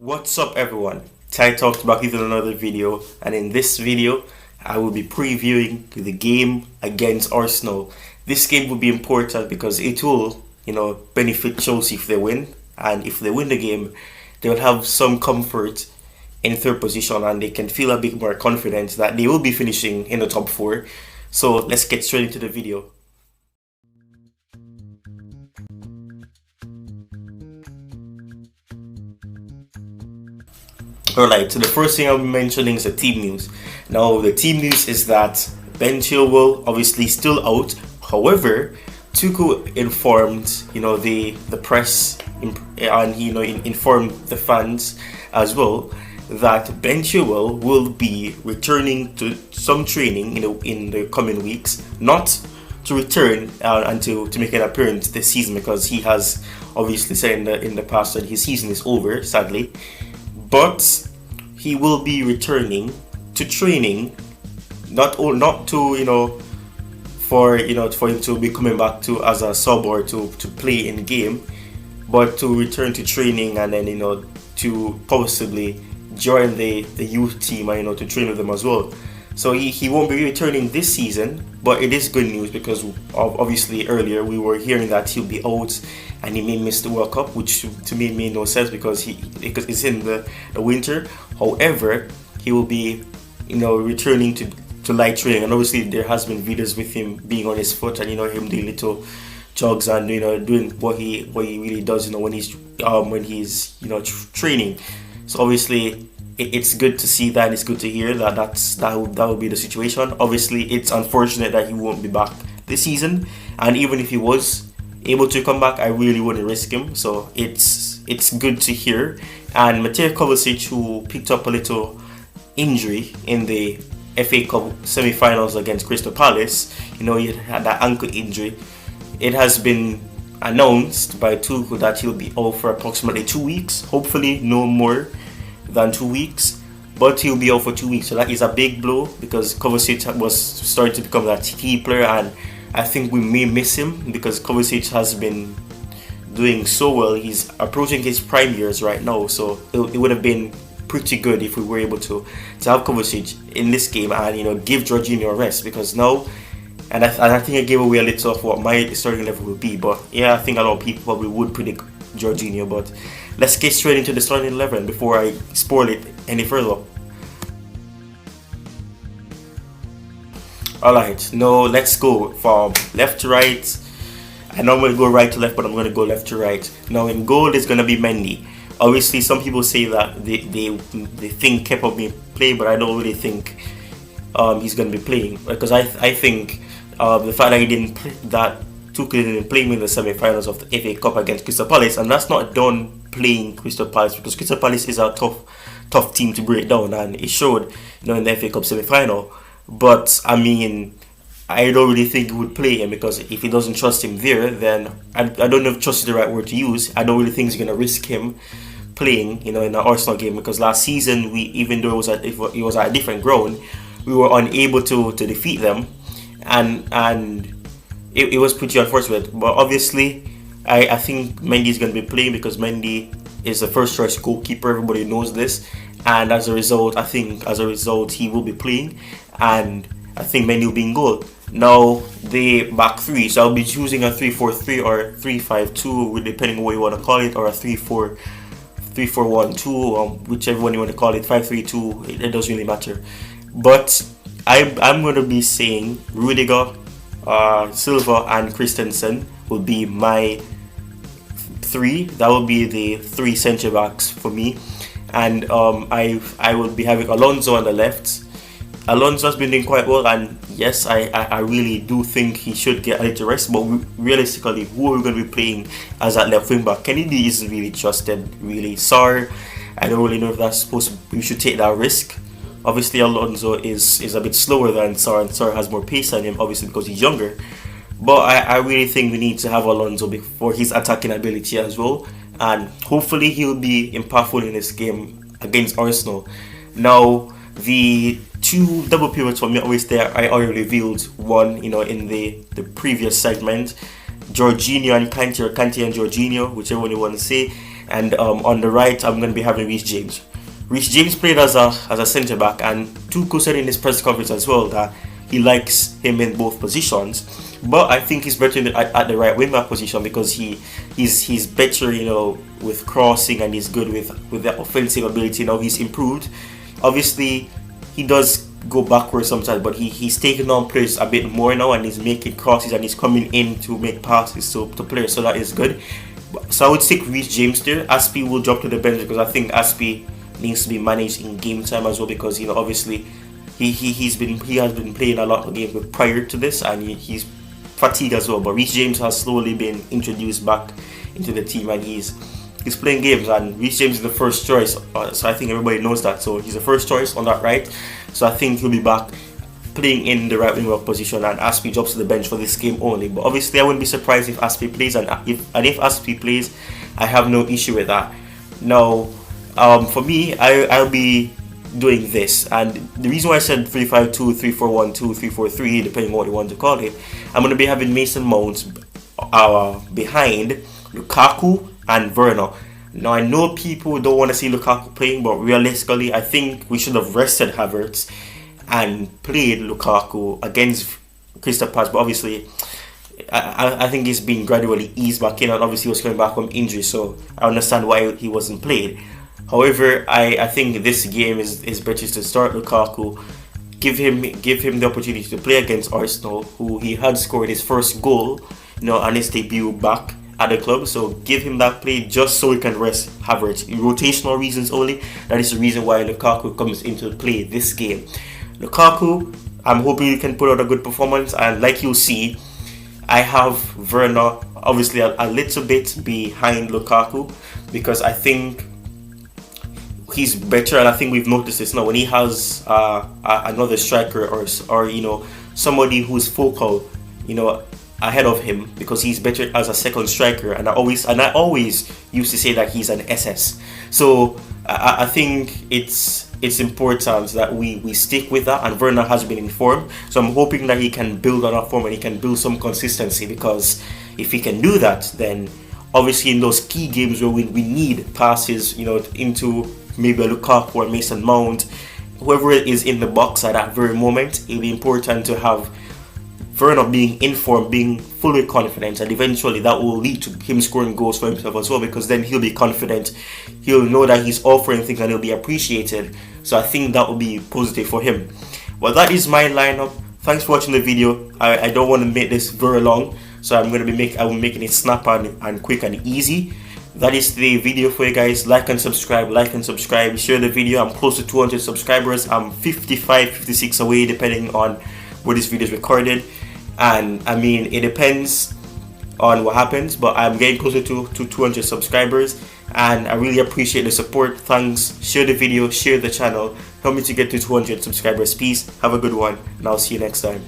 What's up everyone? Tytalkz back with another video, and in this video I will be previewing the game against Arsenal. This game will be important because it will, benefit Chelsea if they win, and if they win the game, they will have some comfort in third position and they can feel a bit more confident that they will be finishing in the top 4. So let's get straight into the video. Alright, so the first thing I'll be mentioning is the team news. Now, the team news is that Ben Chilwell obviously still out. However, Tuchel informed, the press and informed the fans as well that Ben Chilwell will be returning to some training, in the coming weeks. Not to return and to make an appearance this season, because he has obviously said in the past that his season is over, sadly. But he will be returning to training, not to for him to be coming back to as a sub or to play in game, but to return to training and then to possibly join the youth team and to train with them as well. So he won't be returning this season, but it is good news because obviously earlier we were hearing that he'll be out and he may miss the World Cup, which to me made no sense because it's in the winter. However, he will be returning to light training, and obviously there has been videos with him being on his foot and him doing little jogs and doing what he really does when he's training. So obviously it's good to see that. It's good to hear that will be the situation. Obviously it's unfortunate that he won't be back this season, and even if he was able to come back, I really wouldn't risk him. So it's good to hear. And Kovacic, who picked up a little injury in the FA Cup semi-finals against Crystal Palace, he had that ankle injury. It has been announced by Tuchel that he'll be out for approximately 2 weeks, hopefully no more than 2 weeks, but he'll be out for 2 weeks. So that is a big blow because Kovacic was starting to become that key player, and I think we may miss him because Kovacic has been doing so well. He's approaching his prime years right now, so it would have been pretty good if we were able to have Kovacic in this game and give Jorginho a rest, because now, and I think I gave away a little of what my starting level would be, but yeah, I think a lot of people probably would predict Jorginho. But let's get straight into the starting 11 before I spoil it any further. Alright, now let's go from left to right. I normally go right to left, but I'm going to go left to right. Now in goal is going to be Mendy. Obviously some people say that they think Kepa may play, but I don't really think he's going to be playing, because I think the fact that Tuchel didn't play him in the semi-finals of the FA Cup against Crystal Palace, and that's not done playing Crystal Palace, because Crystal Palace is a tough team to break down, and it showed in the FA Cup semi-final. But I mean, I don't really think he would play him, because if he doesn't trust him there, then I don't know if trust is the right word to use. I don't really think he's going to risk him playing in an Arsenal game, because last season even though it was at a different ground, we were unable to defeat them, and it was pretty unfortunate. But obviously I think Mendy is going to be playing because Mendy is the first choice goalkeeper. Everybody knows this, and as a result he will be playing, and I think Mendy will be in goal. Now the back three, so I'll be choosing a 3-4-3 or 3-5-2, depending on what you want to call it, or a 3-4-1-2, whichever one you want to call it, 5-3-2, it doesn't really matter. But I'm going to be saying Rudiger, Silva and Christensen will be my 3. That will be the 3 centre backs for me. And I will be having Alonso on the left. Alonso has been doing quite well, and yes, I really do think he should get a little rest, but realistically, who are we going to be playing as that left wing back? Kennedy isn't really trusted, really. Sarr, I don't really know if that's we should take that risk. Obviously Alonso is a bit slower than Sarr, and Sarr has more pace than him, obviously because he's younger. But I really think we need to have Alonso for his attacking ability as well, and hopefully he'll be impactful in this game against Arsenal. Now the 2 double pivots for me always there. I already revealed one, in the previous segment. Jorginho and Kante, or Kante and Jorginho, whichever one you want to say. And on the right, I'm going to be having Reece James. Reece James played as a centre back, and Tuchel said in his press conference as well that he likes him in both positions. But I think he's better at the right wing back position because he's better, with crossing, and he's good with the offensive ability. Now he's improved. Obviously, he does go backwards sometimes, but he's taking on players a bit more now, and he's making crosses, and he's coming in to make passes to players. So that is good. So I would stick Reece James there. Aspie will drop to the bench because I think Aspie needs to be managed in game time as well, because obviously he has been playing a lot of games prior to this, and he's fatigued as well. But Reece James has slowly been introduced back into the team, and he's playing games, and Reece James is the first choice, so I think everybody knows that. So he's the first choice on that right, so I think he'll be back playing in the right wing back position, and Aspie drops to the bench for this game only. But obviously I wouldn't be surprised if Aspie plays, and if Aspie plays, I have no issue with that. Now for me, I'll be doing this, and the reason why I said 3-5-2, 3-4-1-2, 3-4-3, depending on what you want to call it, I'm going to be having Mason Mount behind Lukaku and Werner. Now I know people don't want to see Lukaku playing, but realistically I think we should have rested Havertz and played Lukaku against Crystal Palace. But obviously I think he's been gradually eased back in, and obviously he was coming back from injury, so I understand why he wasn't played. However, I think this game is better to start Lukaku, give him the opportunity to play against Arsenal, who he had scored his first goal, on his debut back at the club. So give him that play just so he can rest Havertz. Rotational reasons only. That is the reason why Lukaku comes into play this game. Lukaku, I'm hoping he can put out a good performance, and like you'll see, I have Werner obviously a little bit behind Lukaku because I think he's better, and I think we've noticed this now when he has another striker or somebody who's focal ahead of him, because he's better as a second striker, and I always used to say that he's an SS. So I think it's important that we stick with that, and Werner has been informed, so I'm hoping that he can build on that form and he can build some consistency, because if he can do that, then obviously in those key games where we need passes into maybe a Lukaku or Mason Mount, whoever is in the box at that very moment, it'll be important to have Werner being informed, being fully confident, and eventually that will lead to him scoring goals for himself as well, because then he'll be confident, he'll know that he's offering things and he'll be appreciated. So I think that will be positive for him. Well, that is my lineup. Thanks for watching the video. I don't want to make this very long, so I'm making it snap and quick and easy. That is the video for you guys. Like and subscribe, share the video. I'm close to 200 subscribers. I'm 55, 56 away depending on where this video is recorded, and I mean it depends on what happens, but I'm getting closer to 200 subscribers, and I really appreciate the support. Thanks. Share the video, share the channel, help me to get to 200 subscribers. Peace, have a good one, and I'll see you next time.